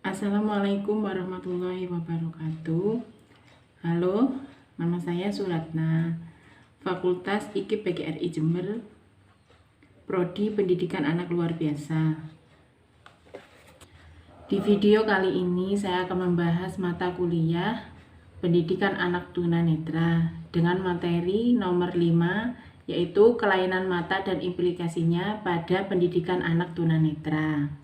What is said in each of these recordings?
Assalamualaikum warahmatullahi wabarakatuh. Halo, nama saya Suratna, Fakultas IKIP PGRI Jember, Prodi Pendidikan Anak Luar Biasa. Di video kali ini saya akan membahas mata kuliah Pendidikan Anak Tunanetra dengan materi nomor 5, yaitu kelainan mata dan implikasinya pada pendidikan anak tunanetra.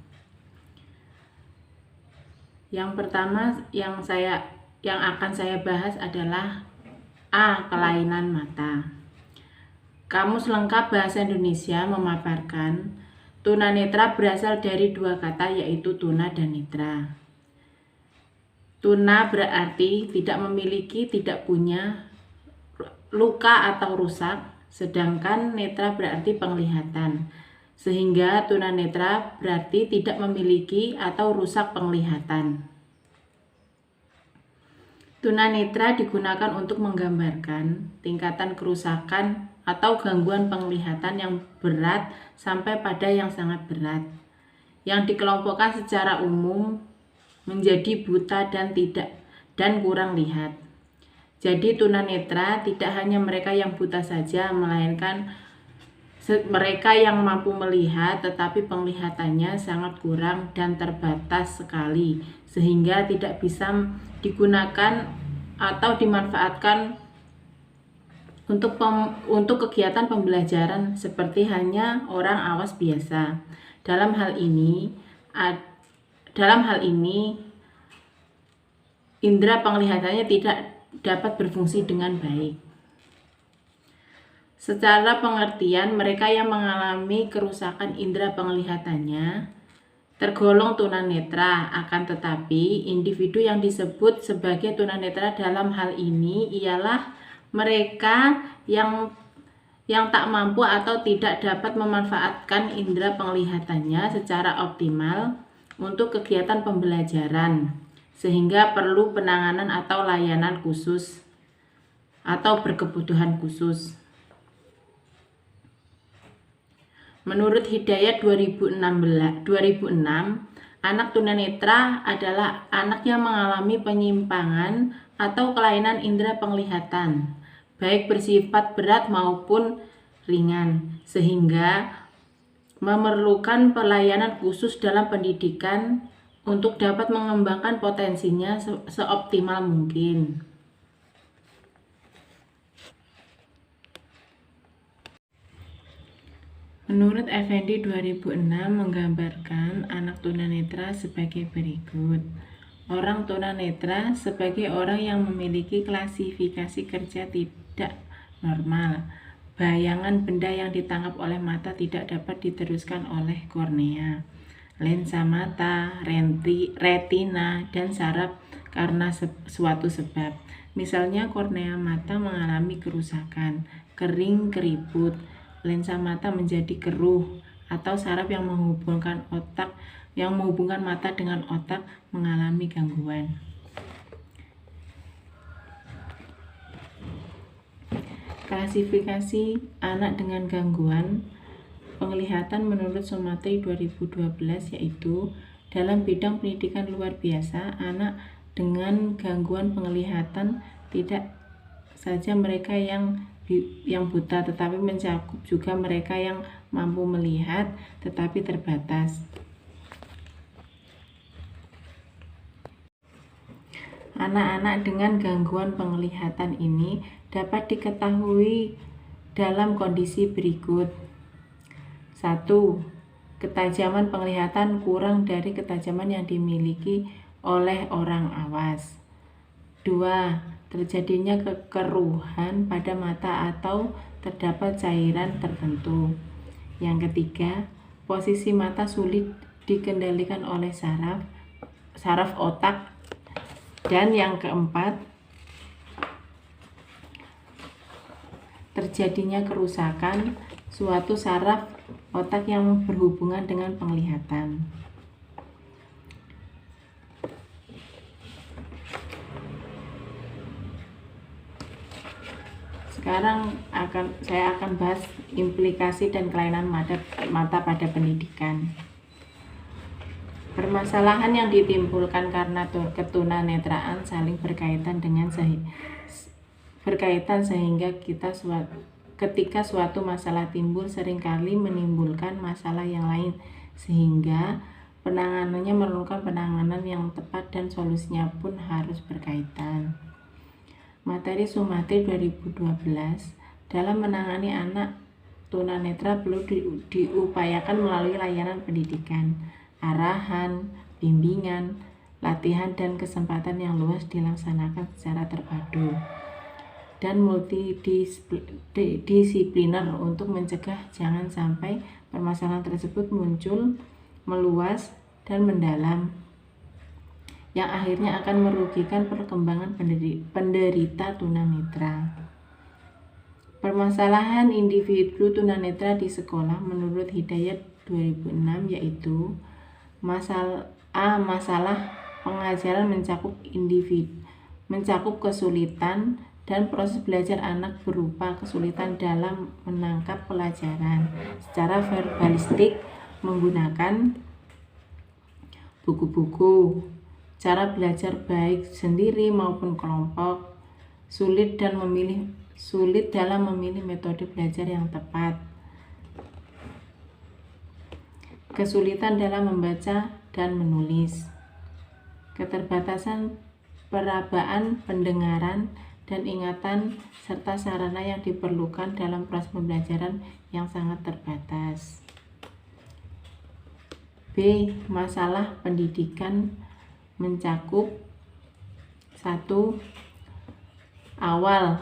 Yang pertama yang akan saya bahas adalah A. Kelainan mata. Kamus Lengkap Bahasa Indonesia memaparkan tunanetra berasal dari dua kata, yaitu tuna dan netra. Tuna berarti tidak memiliki, tidak punya luka atau rusak, sedangkan netra berarti penglihatan. Sehingga tunanetra berarti tidak memiliki atau rusak penglihatan. Tunanetra digunakan untuk menggambarkan tingkatan kerusakan atau gangguan penglihatan yang berat sampai pada yang sangat berat, yang dikelompokkan secara umum menjadi buta dan kurang lihat. Jadi tunanetra tidak hanya mereka yang buta saja, melainkan mereka yang mampu melihat tetapi penglihatannya sangat kurang dan terbatas sekali, sehingga tidak bisa digunakan atau dimanfaatkan untuk kegiatan pembelajaran seperti hanya orang awas biasa. Dalam hal ini indera penglihatannya tidak dapat berfungsi dengan baik. Secara pengertian, mereka yang mengalami kerusakan indera penglihatannya tergolong tunanetra. Akan tetapi, individu yang disebut sebagai tunanetra dalam hal ini ialah mereka yang tak mampu atau tidak dapat memanfaatkan indera penglihatannya secara optimal untuk kegiatan pembelajaran, sehingga perlu penanganan atau layanan khusus atau berkebutuhan khusus. Menurut Hidayat 2006, anak tunanetra adalah anak yang mengalami penyimpangan atau kelainan indera penglihatan, baik bersifat berat maupun ringan, sehingga memerlukan pelayanan khusus dalam pendidikan untuk dapat mengembangkan potensinya seoptimal mungkin. Menurut Effendi 2006 menggambarkan anak tunanetra sebagai berikut. Orang tunanetra sebagai orang yang memiliki klasifikasi kerja tidak normal. Bayangan benda yang ditangkap oleh mata tidak dapat diteruskan oleh kornea, lensa mata, retina, dan saraf karena suatu sebab. Misalnya kornea mata mengalami kerusakan, kering, keriput, lensa mata menjadi keruh, atau saraf yang menghubungkan mata dengan otak mengalami gangguan. Klasifikasi anak dengan gangguan penglihatan menurut Sumatri 2012 yaitu dalam bidang pendidikan luar biasa, anak dengan gangguan penglihatan tidak saja mereka yang buta, tetapi mencakup juga mereka yang mampu melihat tetapi terbatas. Anak-anak dengan gangguan penglihatan ini dapat diketahui dalam kondisi berikut. 1. Ketajaman penglihatan kurang dari ketajaman yang dimiliki oleh orang awas. 2. Terjadinya kekeruhan pada mata atau terdapat cairan tertentu. Yang ketiga, posisi mata sulit dikendalikan oleh saraf otak. Dan yang keempat, terjadinya kerusakan suatu saraf otak yang berhubungan dengan penglihatan. Sekarang saya akan bahas implikasi dan kelainan mata pada pendidikan. Permasalahan yang ditimbulkan karena ketunanetraan saling berkaitan sehingga ketika suatu masalah timbul seringkali menimbulkan masalah yang lain, sehingga penanganannya memerlukan penanganan yang tepat dan solusinya pun harus berkaitan. Materi Sumatri 2012 dalam menangani anak tunanetra perlu diupayakan melalui layanan pendidikan, arahan, bimbingan, latihan, dan kesempatan yang luas dilaksanakan secara terpadu dan multidisipliner untuk mencegah jangan sampai permasalahan tersebut muncul, meluas, dan mendalam yang akhirnya akan merugikan perkembangan penderita tunanetra. Permasalahan individu tunanetra di sekolah menurut Hidayat 2006 yaitu masalah pengajaran mencakup kesulitan dan proses belajar anak berupa kesulitan dalam menangkap pelajaran secara verbalistik menggunakan buku-buku, cara belajar baik sendiri maupun kelompok, sulit dalam memilih metode belajar yang tepat, kesulitan dalam membaca dan menulis, keterbatasan perabaan pendengaran dan ingatan, serta sarana yang diperlukan dalam proses pembelajaran yang sangat terbatas. B. Masalah pendidikan mencakup 1. Awal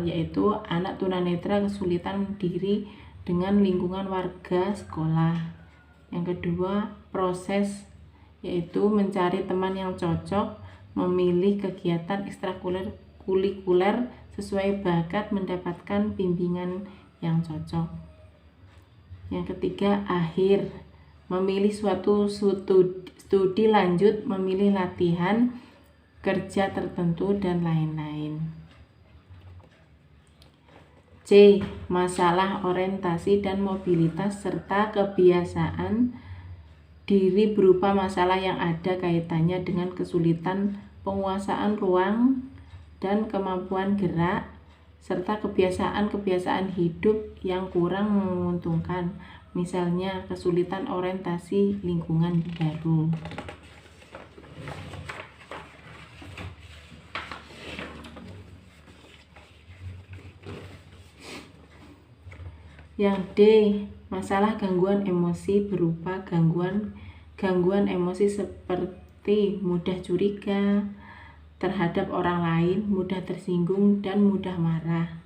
yaitu anak tunanetra kesulitan diri dengan lingkungan warga sekolah. Yang kedua, proses yaitu mencari teman yang cocok, memilih kegiatan ekstrakurikuler sesuai bakat, mendapatkan bimbingan yang cocok. Yang ketiga, akhir, memilih suatu studi lanjut, memilih latihan kerja tertentu, dan lain-lain. C. Masalah orientasi dan mobilitas serta kebiasaan diri berupa masalah yang ada kaitannya dengan kesulitan penguasaan ruang dan kemampuan gerak, serta kebiasaan hidup yang kurang menguntungkan, misalnya kesulitan orientasi lingkungan baru. Yang D. Masalah gangguan emosi berupa gangguan emosi seperti mudah curiga terhadap orang lain, mudah tersinggung, dan mudah marah.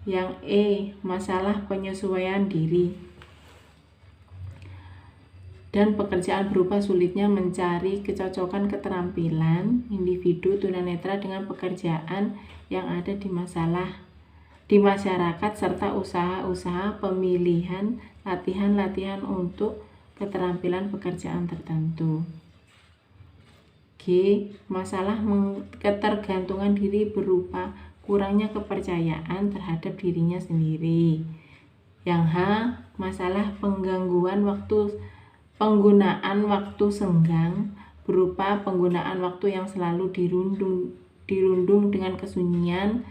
Yang E. Masalah penyesuaian diri dan pekerjaan berupa sulitnya mencari kecocokan keterampilan individu tunanetra dengan pekerjaan yang ada di masyarakat, serta usaha-usaha pemilihan latihan untuk keterampilan pekerjaan tertentu. G. Masalah ketergantungan diri berupa kurangnya kepercayaan terhadap dirinya sendiri. Yang H. Masalah penggunaan waktu senggang berupa penggunaan waktu yang selalu dirundung dengan kesunyian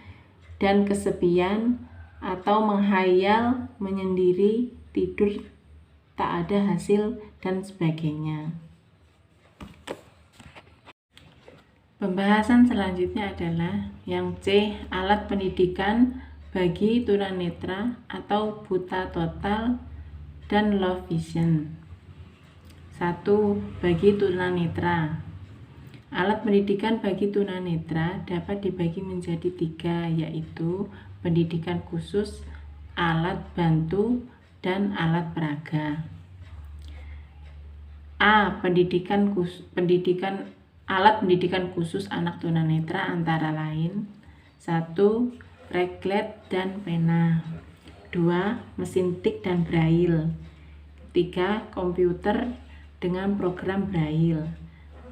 dan kesepian, atau menghayal, menyendiri, tidur tak ada hasil, dan sebagainya. Pembahasan selanjutnya adalah yang C. Alat pendidikan bagi tunanetra atau buta total dan low vision. 1. Bagi tunanetra. Alat pendidikan bagi tunanetra dapat dibagi menjadi 3, yaitu pendidikan khusus, alat bantu, dan alat peraga. A. Alat pendidikan khusus anak tunanetra antara lain 1. Reglet dan pena, 2. Mesin tik dan braille, 3. Komputer dengan program braille,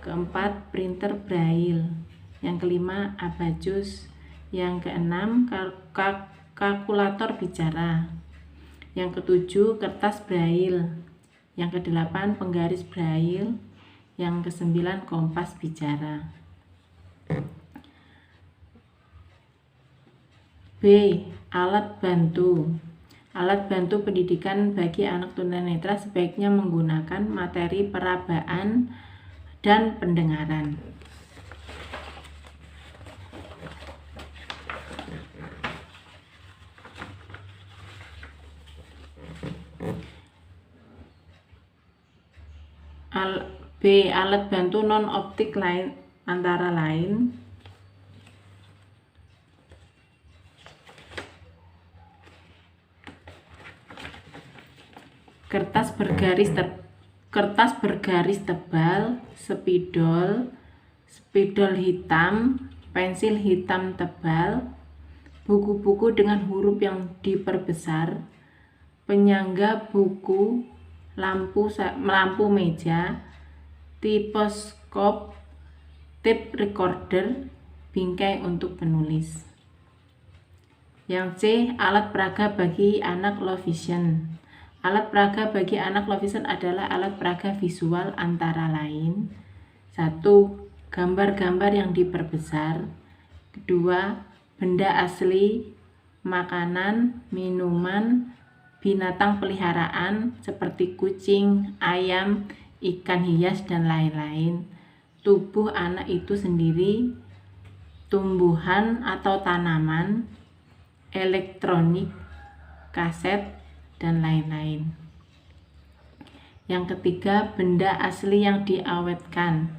keempat, printer braille, yang kelima, abajus, yang keenam, kalkulator bicara, yang ketujuh, kertas braille, Yang ke-8 penggaris braille. Yang ke-9 kompas bicara. B. Alat bantu. Alat bantu pendidikan bagi anak tunanetra sebaiknya menggunakan materi perabaan dan pendengaran. B. Alat bantu non-optik lain antara lain kertas bergaris tebal, spidol hitam, pensil hitam tebal, buku-buku dengan huruf yang diperbesar, penyangga buku, lampu meja, tiposkop, tape recorder, bingkai untuk penulis. Yang C. Alat peraga bagi anak low vision. Alat peraga bagi anak low vision adalah alat peraga visual antara lain 1. Gambar-gambar yang diperbesar. 2. Benda asli, makanan, minuman, binatang peliharaan seperti kucing, ayam, ikan hias, dan lain-lain. Tubuh anak itu sendiri, tumbuhan atau tanaman, elektronik, kaset, dan lain-lain. Yang ketiga, benda asli yang diawetkan.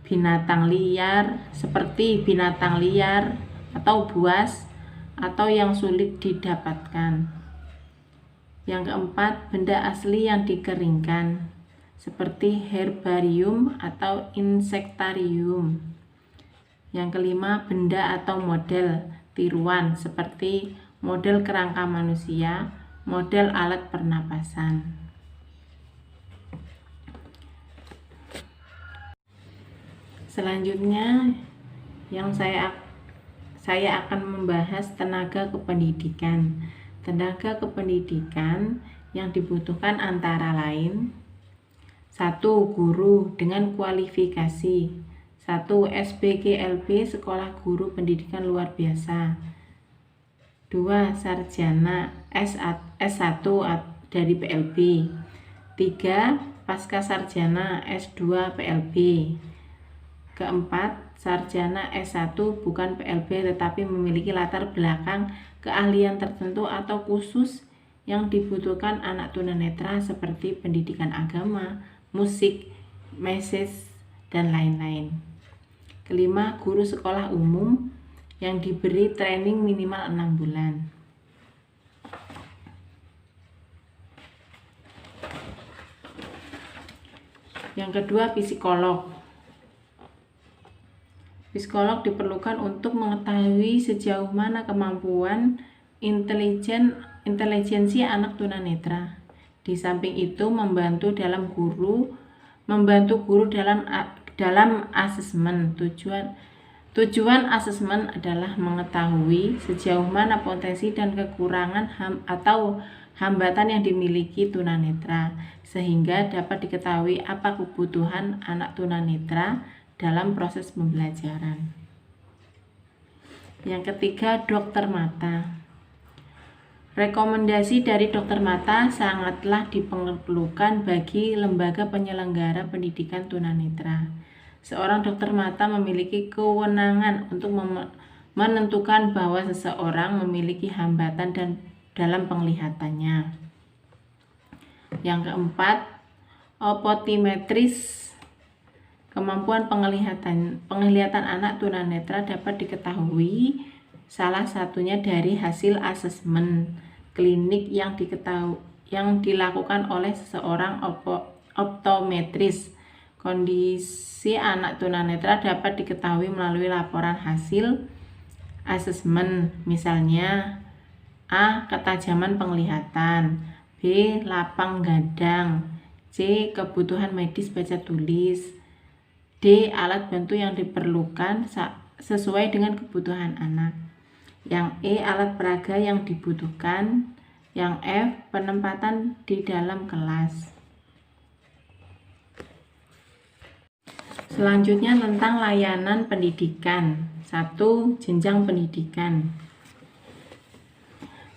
Binatang liar seperti binatang liar atau buas atau yang sulit didapatkan. Yang keempat, benda asli yang dikeringkan seperti herbarium atau insektarium. Yang kelima, benda atau model tiruan seperti model kerangka manusia, model alat pernapasan. Selanjutnya yang saya akan membahas tenaga kependidikan. Tenaga kependidikan yang dibutuhkan antara lain 1. Guru dengan kualifikasi 1. SPGLB Sekolah Guru Pendidikan Luar Biasa. 2. Sarjana S1 dari PLB. 3. Pasca Sarjana S2 PLB. Keempat, sarjana S1 bukan PLB tetapi memiliki latar belakang keahlian tertentu atau khusus yang dibutuhkan anak tunanetra seperti pendidikan agama, musik, meses, dan lain-lain. Kelima, guru sekolah umum yang diberi training minimal 6 bulan. Yang kedua, psikolog. Psikolog diperlukan untuk mengetahui sejauh mana kemampuan intelijensi anak tunanetra. Di samping itu membantu guru dalam asesmen. Tujuan asesmen adalah mengetahui sejauh mana potensi dan kekurangan atau hambatan yang dimiliki tunanetra, sehingga dapat diketahui apa kebutuhan anak tunanetra dalam proses pembelajaran. Yang ketiga, dokter mata. Rekomendasi dari dokter mata sangatlah diperlukan bagi lembaga penyelenggara pendidikan tunanetra. Seorang dokter mata memiliki kewenangan untuk menentukan bahwa seseorang memiliki hambatan dalam penglihatannya. Yang keempat, optometris. Kemampuan penglihatan anak tunanetra dapat diketahui salah satunya dari hasil asesmen klinik yang dilakukan oleh seseorang optometris. Kondisi anak tunanetra dapat diketahui melalui laporan hasil asesmen, misalnya A. Ketajaman penglihatan, B. Lapang gadang, C. Kebutuhan medis baca tulis, D. Alat bantu yang diperlukan sesuai dengan kebutuhan anak. Yang E. Alat peraga yang dibutuhkan. Yang F. Penempatan di dalam kelas. Selanjutnya tentang layanan pendidikan. 1. Jenjang pendidikan.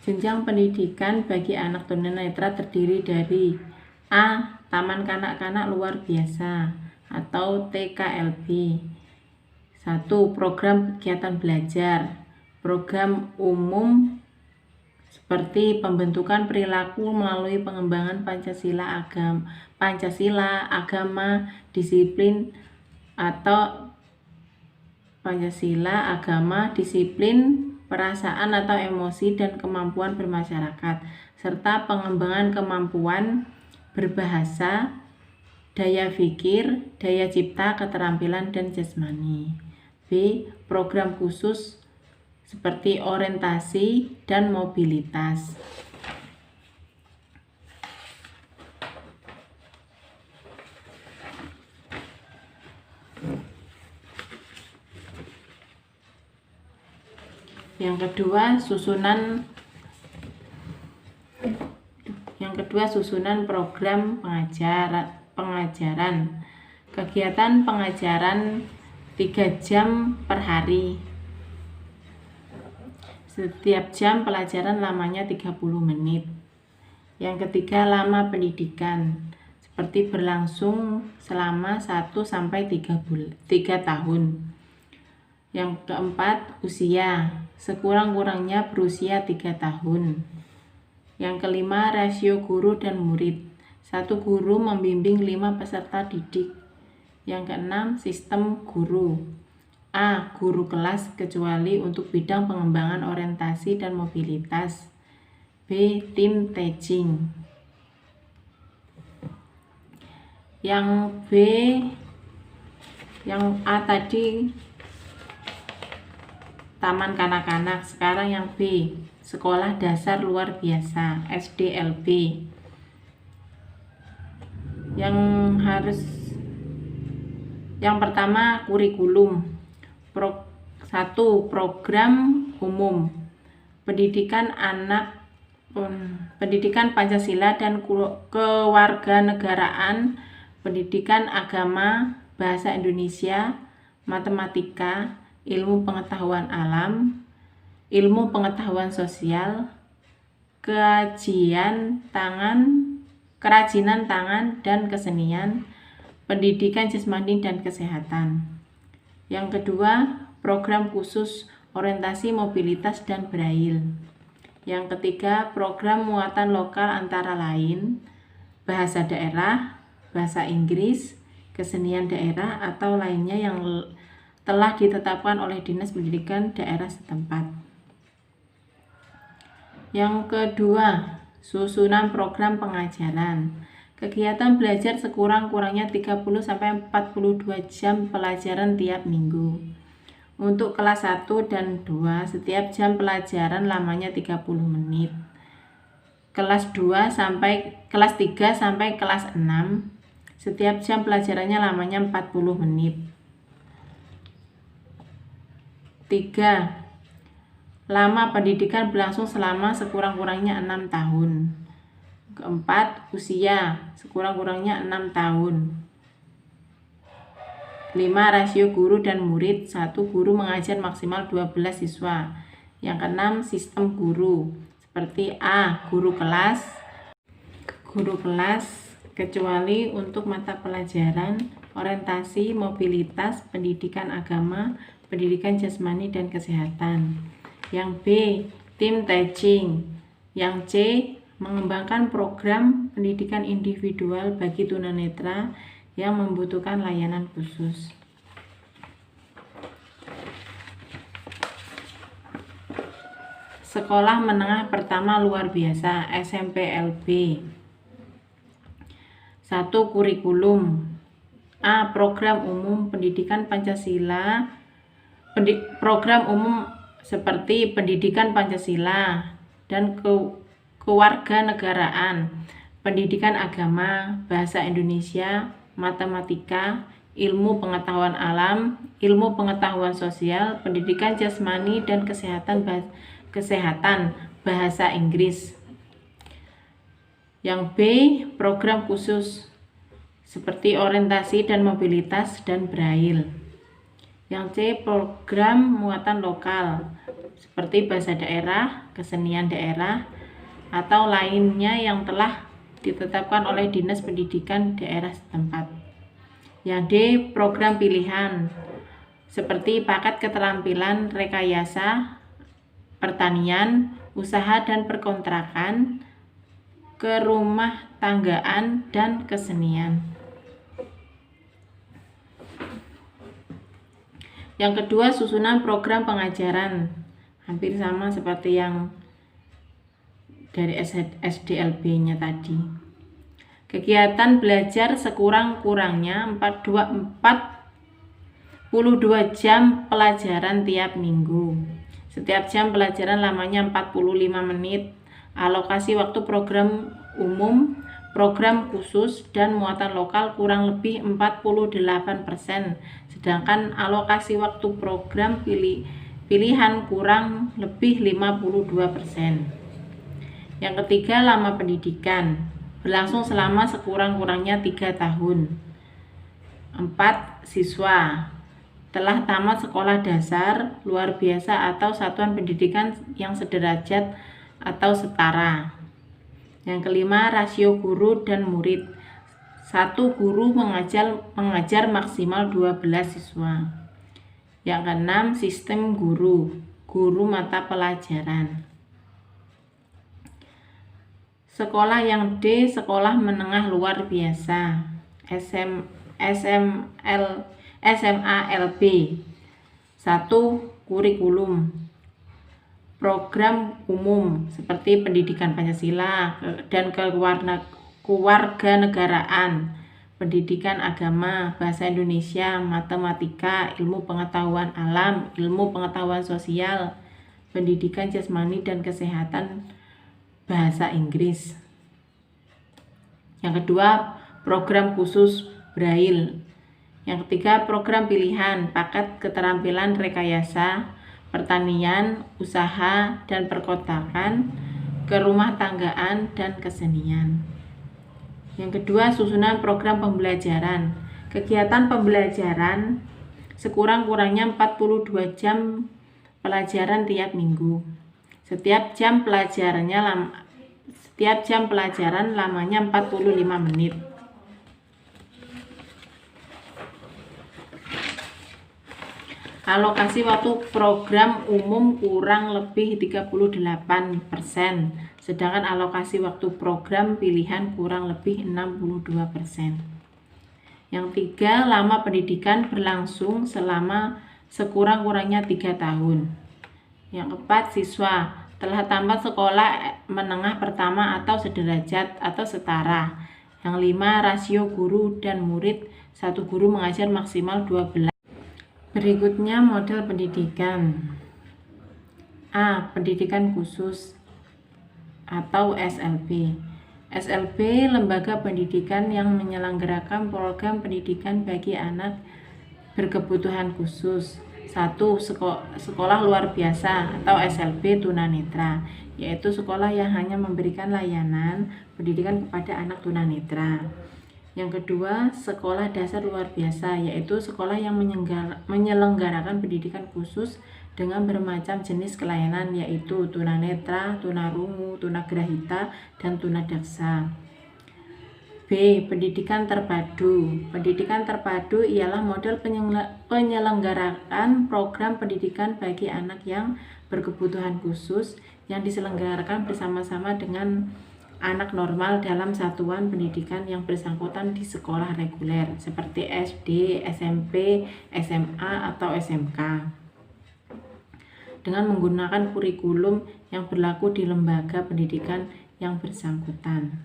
Jenjang pendidikan bagi anak tunanetra terdiri dari A. Taman kanak-kanak luar biasa atau TKLB. 1. Program kegiatan belajar. Program umum seperti pembentukan perilaku melalui pengembangan Pancasila, agama, disiplin atau Pancasila, agama, disiplin, perasaan atau emosi dan kemampuan bermasyarakat, serta pengembangan kemampuan berbahasa, daya pikir, daya cipta, keterampilan, dan jasmani. B. Program khusus seperti orientasi dan mobilitas. Yang kedua susunan program pengajaran. Kegiatan pengajaran 3 jam per hari. Setiap jam pelajaran lamanya 30 menit. Yang ketiga, lama pendidikan, seperti berlangsung selama 1-3 tahun. Yang keempat, usia, sekurang-kurangnya berusia 3 tahun. Yang kelima, rasio guru dan murid. 1 guru membimbing 5 peserta didik. Yang keenam, sistem guru. A. Guru kelas kecuali untuk bidang pengembangan orientasi dan mobilitas. B. Tim teaching. Yang B, yang A tadi taman kanak-kanak, sekarang yang B, sekolah dasar luar biasa, SDLB. Yang pertama, kurikulum. 1. Program umum pendidikan Pancasila dan kewarganegaraan, pendidikan agama, bahasa Indonesia, matematika, ilmu pengetahuan alam, ilmu pengetahuan sosial, kerajinan tangan dan kesenian, pendidikan jasmani dan kesehatan. Yang kedua, program khusus orientasi mobilitas dan braille. Yang ketiga, program muatan lokal antara lain bahasa daerah, bahasa Inggris, kesenian daerah atau lainnya yang telah ditetapkan oleh Dinas Pendidikan daerah setempat. Yang kedua, susunan program pengajaran. Kegiatan belajar sekurang-kurangnya 30-42 jam pelajaran tiap minggu. Untuk kelas 1 dan 2, setiap jam pelajaran lamanya 30 menit. Kelas 3 sampai kelas 6, setiap jam pelajarannya lamanya 40 menit. 3. Lama pendidikan berlangsung selama sekurang-kurangnya 6 tahun. Keempat, usia sekurang-kurangnya 6 tahun. 5. Rasio guru dan murid. 1 guru mengajar maksimal 12 siswa. Yang keenam, sistem guru. Seperti A. Guru kelas kecuali untuk mata pelajaran orientasi, mobilitas, pendidikan agama, pendidikan jasmani dan kesehatan. Yang B. Tim teaching. Yang C. Mengembangkan program pendidikan individual bagi tunanetra yang membutuhkan layanan khusus. Sekolah menengah pertama luar biasa, SMPLB. 1. Kurikulum. A. Program umum pendidikan Pancasila. Program umum seperti pendidikan Pancasila dan kewarganegaraan, pendidikan agama, bahasa Indonesia, matematika, ilmu pengetahuan alam, ilmu pengetahuan sosial, pendidikan jasmani dan kesehatan, bahasa Inggris. Yang B. Program khusus seperti orientasi dan mobilitas dan braille. Yang C, program muatan lokal seperti bahasa daerah, kesenian daerah, atau lainnya yang telah ditetapkan oleh Dinas Pendidikan daerah setempat. Yang D, program pilihan seperti paket keterampilan rekayasa, pertanian, usaha dan perkontrakan, kerumah tanggaan, dan kesenian. Yang kedua, susunan program pengajaran. Hampir sama seperti yang dari SDLB-nya tadi. Kegiatan belajar sekurang-kurangnya 42 jam pelajaran tiap minggu. Setiap jam pelajaran lamanya 45 menit. Alokasi waktu program umum, program khusus, dan muatan lokal kurang lebih 48%, sedangkan alokasi waktu program pilihan kurang lebih 52%. Yang ketiga, lama pendidikan, berlangsung selama sekurang-kurangnya 3 tahun. 4. Siswa telah tamat sekolah dasar, luar biasa, atau satuan pendidikan yang sederajat atau setara. Yang kelima, rasio guru dan murid. 1 guru mengajar maksimal 12 siswa. Yang keenam, sistem guru mata pelajaran. Sekolah yang D, sekolah menengah luar biasa, SMALB. 1. Kurikulum. Program umum seperti pendidikan Pancasila dan kewarganegaraan, pendidikan agama, bahasa Indonesia, matematika, ilmu pengetahuan alam, ilmu pengetahuan sosial, pendidikan jasmani dan kesehatan, bahasa Inggris. Yang kedua, program khusus braille. Yang ketiga, program pilihan, paket keterampilan rekayasa, pertanian, usaha dan perkotakan, kerumah tanggaan, dan kesenian. Yang kedua, susunan program pembelajaran. Kegiatan pembelajaran sekurang-kurangnya 42 jam pelajaran tiap minggu. Setiap jam pelajaran lamanya 45 menit. Alokasi waktu program umum kurang lebih 38%, sedangkan alokasi waktu program pilihan kurang lebih 62%. Yang tiga, lama pendidikan berlangsung selama sekurang-kurangnya 3 tahun. Yang keempat, siswa telah tamat sekolah menengah pertama atau sederajat atau setara. Yang lima, rasio guru dan murid, 1 guru mengajar maksimal 12. Berikutnya model pendidikan. A. Pendidikan khusus atau SLB. SLB lembaga pendidikan yang menyelenggarakan program pendidikan bagi anak berkebutuhan khusus. 1. Sekolah luar biasa atau SLB tunanetra, yaitu sekolah yang hanya memberikan layanan pendidikan kepada anak tunanetra. Yang kedua, sekolah dasar luar biasa, yaitu sekolah yang menyelenggarakan pendidikan khusus dengan bermacam jenis kelainan, yaitu tunanetra, tunarungu, tunagrahita, dan tunadaksa. B. Pendidikan terpadu. Pendidikan terpadu ialah model penyelenggaraan program pendidikan bagi anak yang berkebutuhan khusus yang diselenggarakan bersama-sama dengan anak normal dalam satuan pendidikan yang bersangkutan di sekolah reguler seperti SD, SMP, SMA, atau SMK dengan menggunakan kurikulum yang berlaku di lembaga pendidikan yang bersangkutan.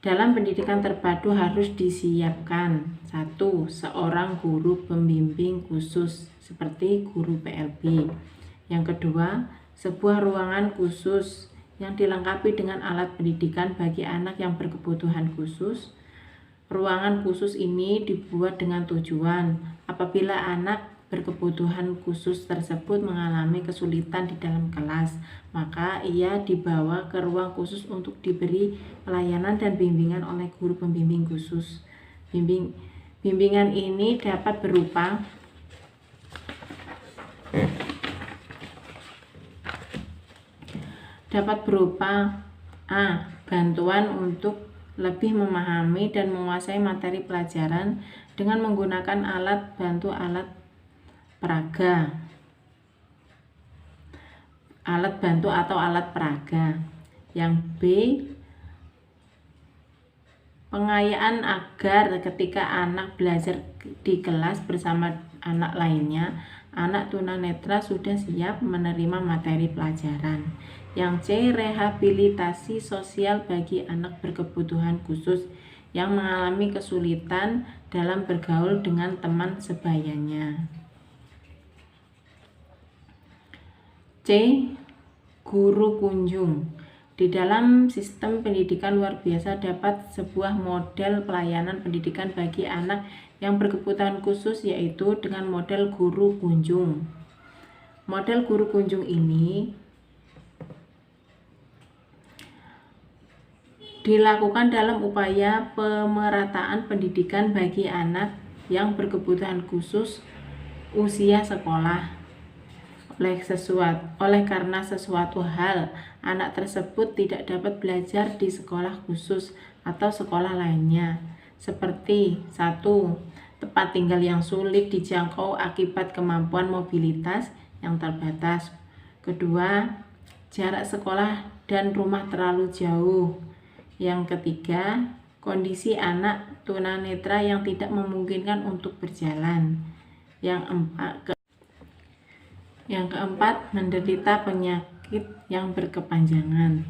Dalam pendidikan terpadu harus disiapkan 1. Seorang guru pembimbing khusus seperti guru PLB. Yang kedua, sebuah ruangan khusus yang dilengkapi dengan alat pendidikan bagi anak yang berkebutuhan khusus. Ruangan khusus ini dibuat dengan tujuan apabila anak berkebutuhan khusus tersebut mengalami kesulitan di dalam kelas, maka ia dibawa ke ruang khusus untuk diberi pelayanan dan bimbingan oleh guru pembimbing khusus. Bimbingan ini dapat berupa A. Bantuan untuk lebih memahami dan menguasai materi pelajaran dengan menggunakan alat bantu atau alat peraga. Yang B. Pengayaan agar ketika anak belajar di kelas bersama anak lainnya, anak tunanetra sudah siap menerima materi pelajaran. Yang C. Rehabilitasi sosial bagi anak berkebutuhan khusus yang mengalami kesulitan dalam bergaul dengan teman sebayanya. C. Guru kunjung. Di dalam sistem pendidikan luar biasa dapat sebuah model pelayanan pendidikan bagi anak yang berkebutuhan khusus, yaitu dengan model guru kunjung. Model guru kunjung ini dilakukan dalam upaya pemerataan pendidikan bagi anak yang berkebutuhan khusus usia sekolah. Oleh karena sesuatu hal, anak tersebut tidak dapat belajar di sekolah khusus atau sekolah lainnya, seperti 1. Tempat tinggal yang sulit dijangkau akibat kemampuan mobilitas yang terbatas. 2. Jarak sekolah dan rumah terlalu jauh. Yang 3. Kondisi anak tunanetra yang tidak memungkinkan untuk berjalan. Yang keempat, menderita penyakit yang berkepanjangan,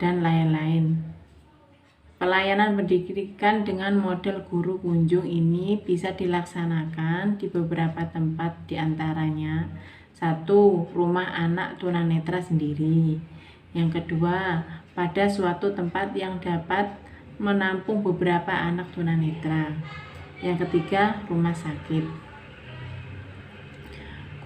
dan lain-lain. Pelayanan pendidikan dengan model guru kunjung ini bisa dilaksanakan di beberapa tempat, diantaranya 1. Rumah anak tunanetra sendiri. Yang kedua, pada suatu tempat yang dapat menampung beberapa anak tunanetra. Yang ketiga, rumah sakit.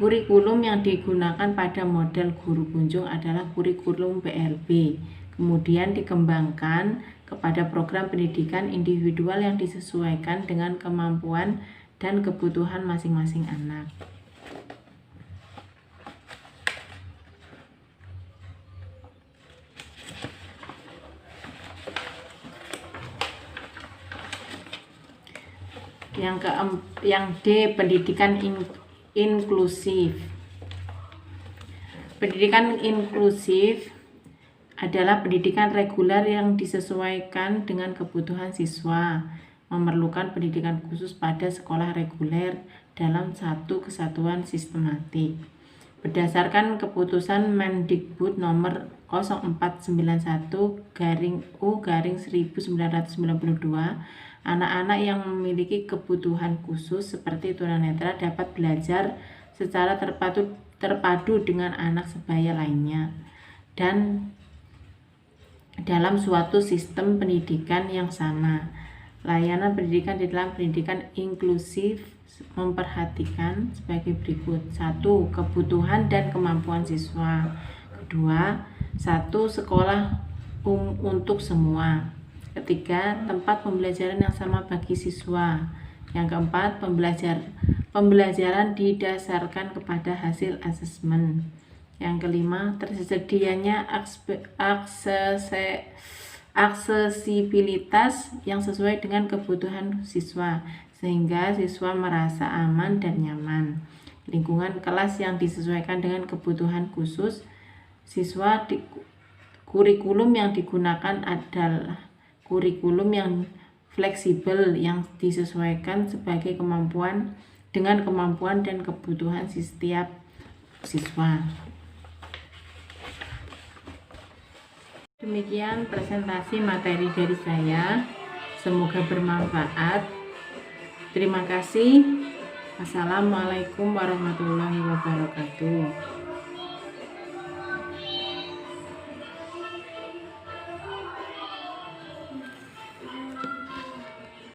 Kurikulum yang digunakan pada model guru kunjung adalah kurikulum PLB, kemudian dikembangkan kepada program pendidikan individual yang disesuaikan dengan kemampuan dan kebutuhan masing-masing anak. Yang D, pendidikan inklusif. Pendidikan inklusif adalah pendidikan reguler yang disesuaikan dengan kebutuhan siswa, memerlukan pendidikan khusus pada sekolah reguler dalam satu kesatuan sistematik. Berdasarkan keputusan Mendikbud nomor 0491/U/1992, anak-anak yang memiliki kebutuhan khusus seperti tunanetra dapat belajar secara terpadu dengan anak sebaya lainnya dan dalam suatu sistem pendidikan yang sama. Layanan pendidikan di dalam pendidikan inklusif memperhatikan sebagai berikut. 1. Kebutuhan dan kemampuan siswa. 2. 1. Sekolah untuk semua. 3. Tempat pembelajaran yang sama bagi siswa. Yang keempat, pembelajaran didasarkan kepada hasil asesmen. Yang kelima, tersedianya aksesibilitas yang sesuai dengan kebutuhan siswa, sehingga siswa merasa aman dan nyaman. Lingkungan kelas yang disesuaikan dengan kebutuhan khusus siswa. Kurikulum yang digunakan adalah kurikulum yang fleksibel yang disesuaikan sebagai kemampuan dan kebutuhan setiap siswa. Demikian presentasi materi dari saya. Semoga bermanfaat. Terima kasih. Wassalamualaikum warahmatullahi wabarakatuh.